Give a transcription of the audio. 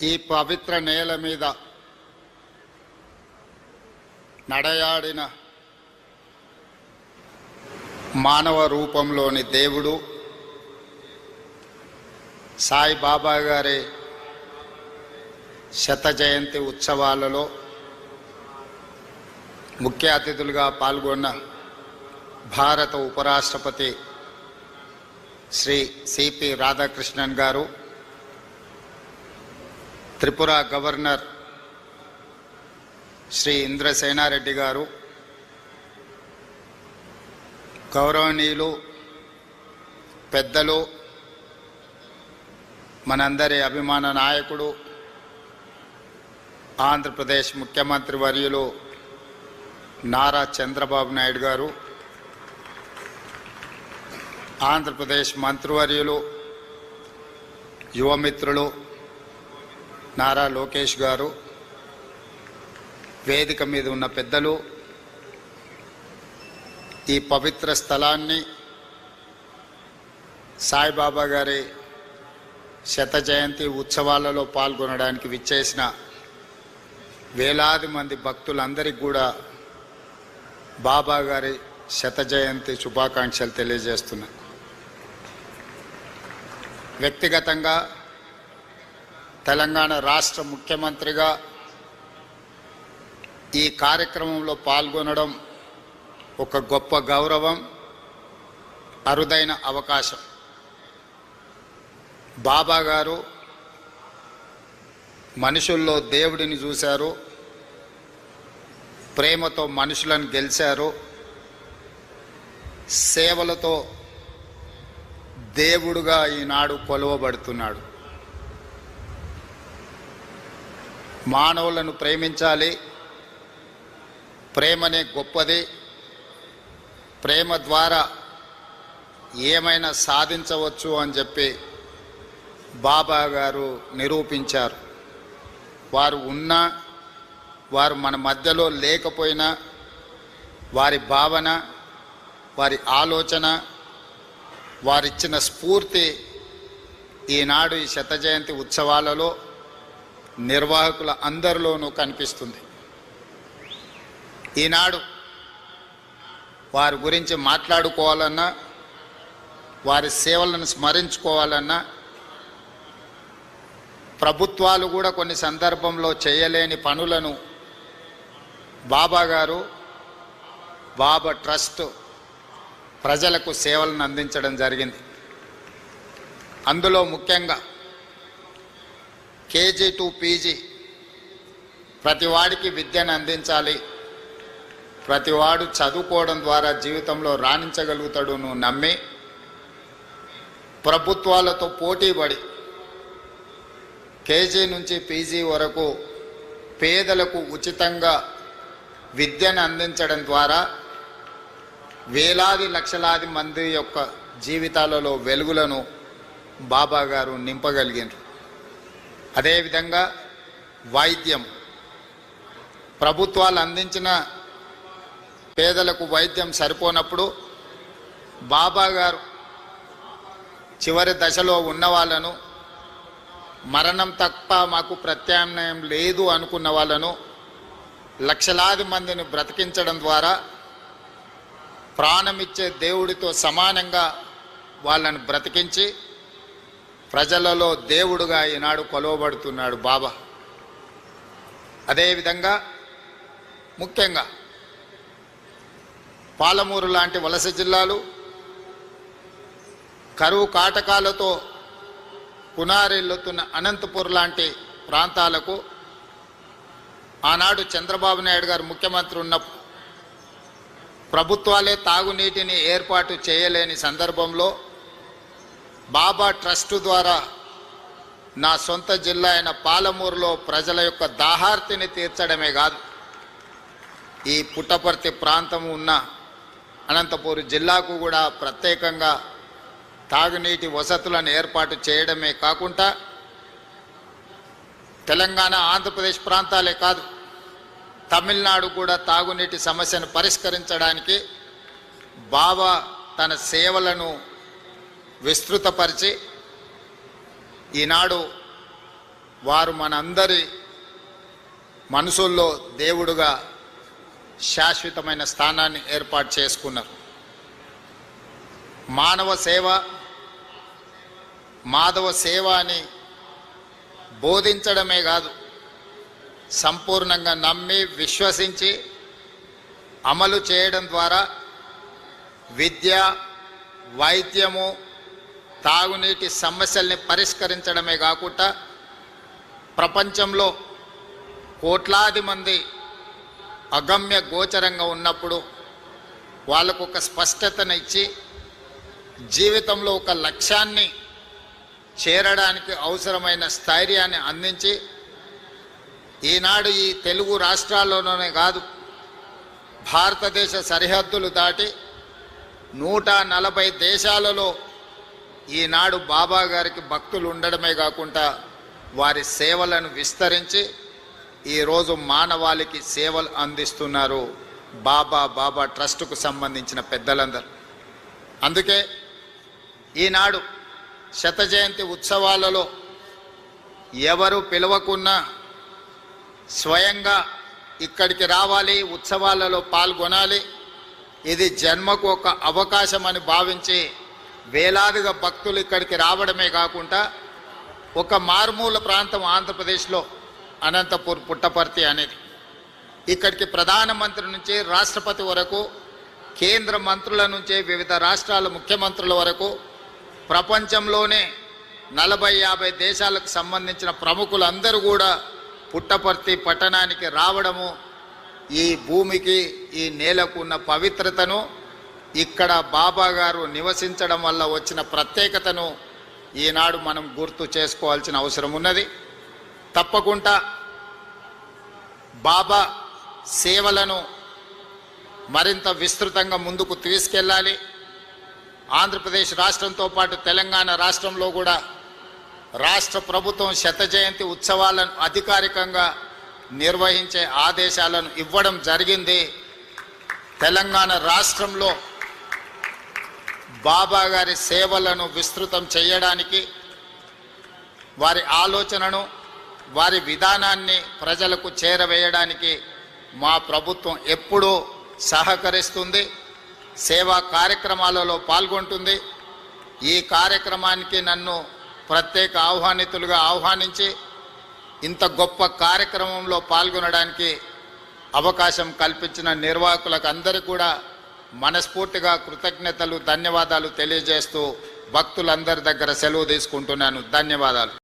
ఈ పవిత్ర నేల మీద నడయాడిన మానవ రూపంలోని దేవుడు సాయిబాబా గారి శత జయంతి ఉత్సవాలలో ముఖ్య అతిథులుగా పాల్గొన్న భారత ఉపరాష్ట్రపతి శ్రీ సిపి రాధాకృష్ణన్ గారు, త్రిపుర గవర్నర్ శ్రీ ఇంద్రసేనారెడ్డి గారు, గౌరవనీయులు పెద్దలు, మనందరి అభిమాన నాయకుడు, ఆంధ్రప్రదేశ్ ముఖ్యమంత్రి వర్యులు నారా చంద్రబాబు నాయుడు గారు, ఆంధ్రప్రదేశ్ మంత్రివర్యులు యువమిత్రులు నారా లోకేష్ గారు, వేదిక మీద ఉన్న పెద్దలు, ఈ పవిత్ర స్థలాన్ని సాయిబాబా గారి శత జయంతి ఉత్సవాలలో పాల్గొనడానికి విచ్చేసిన వేలాది మంది భక్తులందరికీ కూడా బాబా గారి శత జయంతి శుభాకాంక్షలు తెలియజేస్తున్నా. వ్యక్తిగతంగా తెలంగాణ రాష్ట్ర ముఖ్యమంత్రిగా ఈ కార్యక్రమంలో పాల్గొనడం ఒక గొప్ప గౌరవం, అరుదైన అవకాశం. బాబా గారు మనుషుల్లో దేవుడిని చూశారు, ప్రేమతో మనుషులను గెలిచారు, సేవలతో దేవుడుగా ఈనాడు కొలవబడుతున్నాడు. మానవులను ప్రేమించాలి, ప్రేమనే గొప్పది, ప్రేమ ద్వారా ఏమైనా సాధించవచ్చు అని చెప్పి బాబా గారు నిరూపించారు. వారు ఉన్నా, వారు మన మధ్యలో లేకపోయినా, వారి భావన, వారి ఆలోచన, వారిచ్చిన స్ఫూర్తి ఈనాడు ఈ శత జయంతి ఉత్సవాలలో నిర్వాహకుల అందరిలోనూ కనిపిస్తుంది. ఈనాడు వారి గురించి మాట్లాడుకోవాలన్నా, వారి సేవలను స్మరించుకోవాలన్నా, ప్రభుత్వాలు కూడా కొన్ని సందర్భంలో చేయలేని పనులను బాబా గారు, బాబా ట్రస్ట్ ప్రజలకు సేవలను అందించడం జరిగింది. అందులో ముఖ్యంగా కేజీ టు పీజీ ప్రతివాడికి విద్యను అందించాలి, ప్రతివాడు చదువుకోవడం ద్వారా జీవితంలో రాణించగలుగుతాడు నమ్మి ప్రభుత్వాలతో పోటీపడి కేజీ నుంచి పీజీ వరకు పేదలకు ఉచితంగా విద్యను అందించడం ద్వారా వేలాది లక్షలాది మంది యొక్క జీవితాలలో వెలుగులను బాబా గారు నింపగలిగినారు. అదేవిధంగా వైద్యం, ప్రభుత్వాలు అందించిన పేదలకు వైద్యం సరిపోనప్పుడు బాబా గారు చివరి దశలో ఉన్న వాళ్ళను, మరణం తప్ప మాకు ప్రత్యామ్నాయం లేదు అనుకున్న వాళ్ళను లక్షలాది మందిని బ్రతికించడం ద్వారా ప్రాణమిచ్చే దేవుడితో సమానంగా వాళ్ళను బ్రతికించి ప్రజలలో దేవుడుగా ఈనాడు కొలవబడుతున్నాడు బాబా. అదేవిధంగా ముఖ్యంగా పాలమూరు లాంటి వలస జిల్లాలు కరువు కాటకాలతో పునారెల్లుతున్న అనంతపూర్ లాంటి ప్రాంతాలకు ఆనాడు చంద్రబాబు నాయుడు గారు ముఖ్యమంత్రి ఉన్నప్పుడు ప్రభుత్వాలే తాగునీటిని ఏర్పాటు చేయలేని సందర్భంలో బాబా ట్రస్ట్ ద్వారా నా సొంత జిల్లా అయిన పాలమూరులో ప్రజల యొక్క దాహార్తిని తీర్చడమే కాదు, ఈ పుట్టపర్తి ప్రాంతం ఉన్న అనంతపూర్ జిల్లాకు కూడా ప్రత్యేకంగా తాగునీటి వసతులను ఏర్పాటు చేయడమే కాకుండా తెలంగాణ, ఆంధ్రప్రదేశ్ ప్రాంతాలే కాదు, తమిళనాడు కూడా తాగునీటి సమస్యను పరిష్కరించడానికి బాబా తన సేవలను విస్తృతపరిచి ఈనాడు వారు మనందరి మనసుల్లో దేవుడుగా శాశ్వతమైన స్థానాన్ని ఏర్పాటు చేసుకున్నారు. మానవ సేవ, మాధవ సేవ అని బోధించడమే కాదు, సంపూర్ణంగా నమ్మి విశ్వసించి అమలు చేయడం ద్వారా విద్య, వైద్యము, తాగునీటి సమస్యల్ని పరిష్కరించడమే కాకుండా ప్రపంచంలో కోట్లాది మంది అగమ్య గోచరంగా ఉన్నప్పుడు వాళ్ళకు ఒక స్పష్టతను ఇచ్చి జీవితంలో ఒక లక్ష్యాన్ని చేరడానికి అవసరమైన స్థైర్యాన్ని అందించి ఈనాడు ఈ తెలుగు రాష్ట్రాల్లోనే కాదు, భారతదేశ సరిహద్దులు దాటి 140 దేశాలలో ఈనాడు బాబా గారికి భక్తులు ఉండడమే కాకుండా వారి సేవలను విస్తరించి ఈరోజు మానవాళికి సేవలు అందిస్తున్నారు బాబా ట్రస్టుకు సంబంధించిన పెద్దలందరూ. అందుకే ఈనాడు శత జయంతి ఉత్సవాలలో ఎవరు పిలవకున్నా స్వయంగా ఇక్కడికి రావాలి, ఉత్సవాలలో పాల్గొనాలి, ఇది జన్మకు ఒక అవకాశం అని భావించి వేలాదిగా భక్తులు ఇక్కడికి రావడమే కాకుండా ఒక మారుమూల ప్రాంతం ఆంధ్రప్రదేశ్లో అనంతపూర్ పుట్టపర్తి అనేది, ఇక్కడికి ప్రధానమంత్రి నుంచి రాష్ట్రపతి వరకు, కేంద్ర మంత్రుల నుంచి వివిధ రాష్ట్రాల ముఖ్యమంత్రుల వరకు, ప్రపంచంలోనే 40-50 దేశాలకు సంబంధించిన ప్రముఖులందరూ కూడా పుట్టపర్తి పట్టణానికి రావడము ఈ భూమికి, ఈ నేలకు ఉన్న పవిత్రతను, ఇక్కడ బాబా గారు నివసించడం వల్ల వచ్చిన ప్రత్యేకతను ఈనాడు మనం గుర్తు చేసుకోవాల్సిన అవసరం ఉన్నది. తప్పకుండా బాబా సేవలను మరింత విస్తృతంగా ముందుకు తీసుకెళ్ళాలి. ఆంధ్రప్రదేశ్ రాష్ట్రంతో పాటు తెలంగాణ రాష్ట్రంలో కూడా రాష్ట్ర ప్రభుత్వం శత జయంతి ఉత్సవాలను అధికారికంగా నిర్వహించే ఆదేశాలను ఇవ్వడం జరిగింది. తెలంగాణ రాష్ట్రంలో బాబా గారి సేవలను విస్తృతం చేయడానికి, వారి ఆలోచనను, వారి విధానాన్ని ప్రజలకు చేరవేయడానికి మా ప్రభుత్వం ఎప్పుడూ సహకరిస్తుంది, సేవా కార్యక్రమాలలో పాల్గొంటుంది. ఈ కార్యక్రమానికి నన్ను ప్రత్యేక ఆహ్వానితులుగా ఆహ్వానించి ఇంత గొప్ప కార్యక్రమంలో పాల్గొనడానికి అవకాశం కల్పించిన నిర్వాహకులకు అందరికీ కూడా మనస్ఫూర్తిగా కృతజ్ఞతలు, ధన్యవాదాలు తెలియజేస్తూ భక్తులందరి దగ్గర సెలవు తీసుకుంటున్నాను. ధన్యవాదాలు.